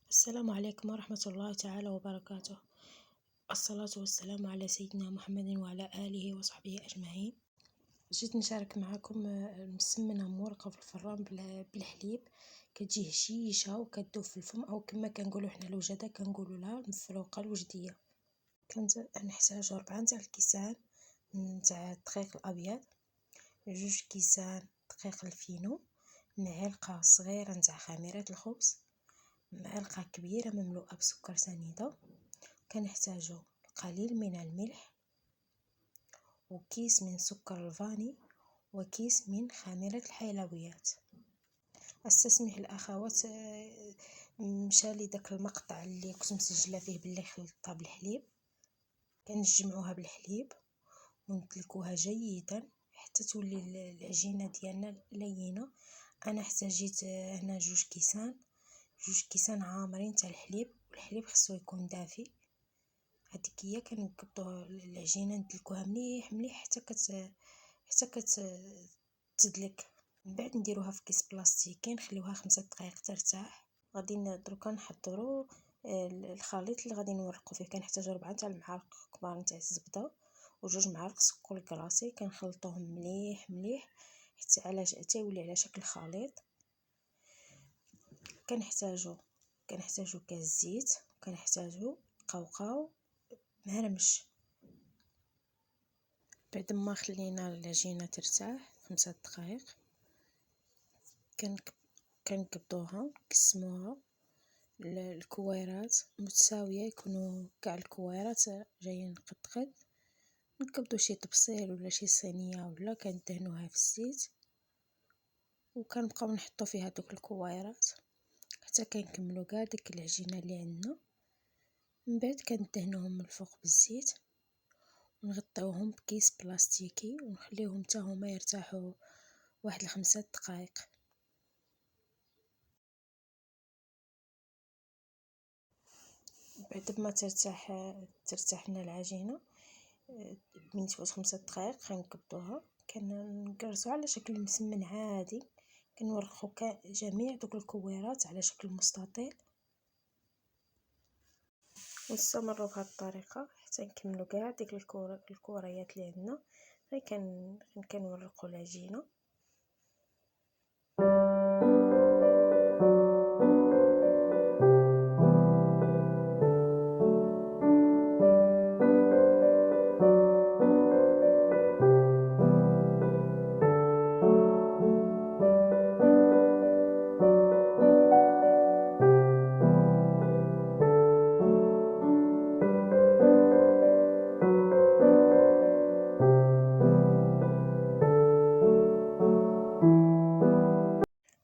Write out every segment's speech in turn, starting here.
السلام عليكم ورحمة الله تعالى وبركاته. الصلاة والسلام على سيدنا محمد وعلى آله وصحبه أجمعين. جيت نشارك معكم مسمنة مورقة في الفران بالحليب، كتجي هشيشة وكتذوب في الفم، أو كما كنقولو حنا الوجدة كنقولو لها المفروقة الوجدية. نحتاجو 4 تاع الكيسان تاع الدقيق الأبيض، 2 كيسان دقيق الفينو، معلقة صغيرة تاع خميرة الخبز، معلقة كبيرة مملوءة بسكر سنيدة. كنحتاجو القليل من الملح، وكيس من سكر الفاني، وكيس من خميرة الحلويات. استسمح الاخوات، مشالي داك المقطع اللي كنت مسجله فيه باللي خلطتها بالحليب. كنجمعوها بالحليب وندلكوها جيدا حتى تولي العجينه ديالنا لينه. انا احتاجيت هنا 2 كيسان عامرين تاع الحليب، والحليب خصو يكون دافي. هذيك هي كنقبطوا العجينه ندلكوها مليح مليح حتى كتدلك. من بعد نديروها في كيس بلاستيكي، نخليوها 5 دقائق ترتاح. غادي دروكا نحضروا الخليط اللي غادي نورقوا فيه. كنحتاجوا 4 تاع المعالق كبار تاع الزبده و2 معالق سكر كلاصي. كنخلطوهم مليح مليح حتى يولي على شكل خليط. كنحتاجوا كاس زيت، وكنحتاجوا قوقاو مهرمش. بعد ما خلينا العجينه ترتاح 5 دقائق، كنقبضوها نقسموها الكويرات متساويه، يكونوا كاع الكويرات جايين قد نقبضوا شي طبسيل ولا شي صينيه، ولا كندهنوها في الزيت وكنبقاو نحطوا فيها دوك الكويرات حتى كنكملوا كاع ديك العجينه اللي عندنا. من بعد كندهنوهم من الفوق بالزيت ونغطيوهم بكيس بلاستيكي ونخليوهم حتى هما يرتاحوا واحد 5 دقائق. بعد ما ترتاح لنا العجينه، من تفوت 5 دقائق كنقبضوها. كنقرصوا على شكل مسمن عادي، كنورخوا جميع دوك الكويرات على شكل مستطيل، ونستمروا بهذه الطريقه حتى نكملوا كاع ديك الكوريات اللي عندنا. غير كنورقوا العجينه.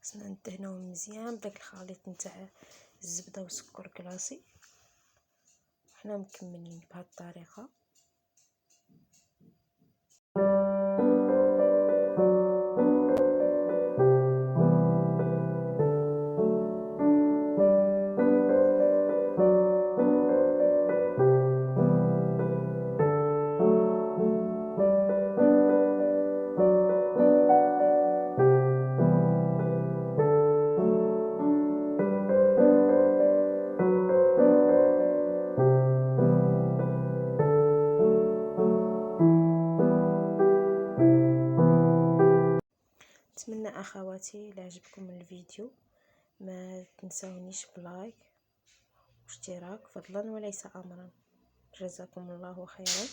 خصنا ندهنوهم مزيان بداك الخليط نتاع الزبده والسكر كلاصي. حنا مكملين بهذه الطريقه. نتمنى اخواتي الا عجبكم الفيديو ما تنسونيش بلايك واشتراك فضلا وليس امرا. جزاكم الله خيرا.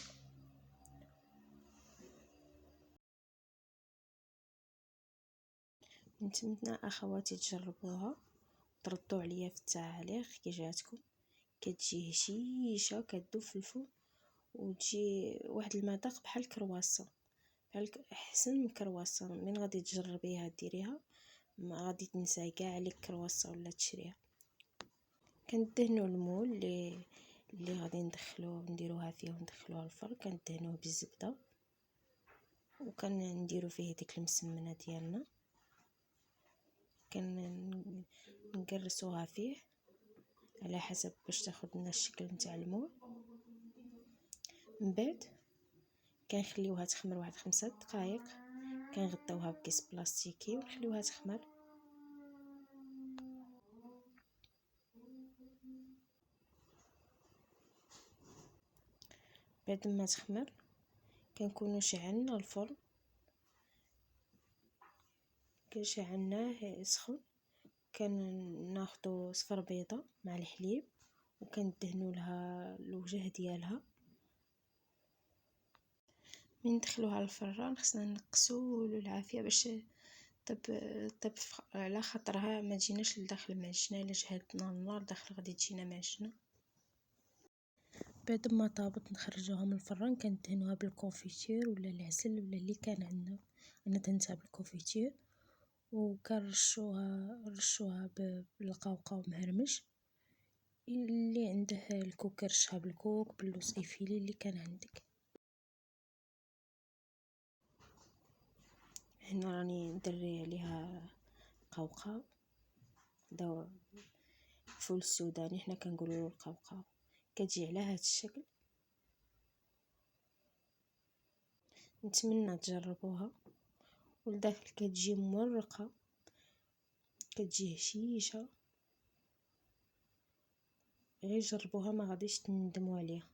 نتمنى اخواتي تجربوها وتردوا عليا في التعاليق كي جاتكم. كتجي هشيشه كتذوب في الفم وتجي واحد المذاق بحال الكرواسون، احسن من الكرواسون. من غادي تجربيها ديريها ما غادي تنساي كاع عليك كرواسون ولا تشريها. كندهنوا المول اللي غادي نديروها فيه وندخلوها الفرن. كندهنوه بالزبده وكنديروا فيه ديك المسمنه ديالنا. نقرصوها فيه على حسب باش تاخذ لنا الشكل نتاع المول. من بعد كنخليوها تخمر واحد 5 دقائق. كنغطيوها بكيس بلاستيكي ونخليوها تخمر. بعد ما تخمر كنكونوا شعلنا الفرن، شعلناه يسخن، كناخدو صفر بيضة مع الحليب وكندهنوا لها الوجه ديالها. من ندخلوها للفران خصنا نقصوا العافيه باش طب على خاطرها ما تجيناش لداخل معجنه، الا جهدنا النار داخل غادي تجينا معجنه. بعد ما طابت نخرجوها من الفران، كندهنوها بالكونفيتير ولا العسل ولا اللي كان عندنا. انا دهنتها بالكونفيتير، رشوها بالقوقاو مهرمش، اللي عنده الكوك رشها بالكوك باللوز ايفيلي اللي كان عندك. هنا راني ندري عليها قوقاو، هذا الفول السوداني حنا كنقولوا القوقاو، كتجي على هذا الشكل. نتمنى تجربوها، ولداخل كتجي مورقه، كتجي هشيشه، غير جربوها ما غاديش تندموا عليها.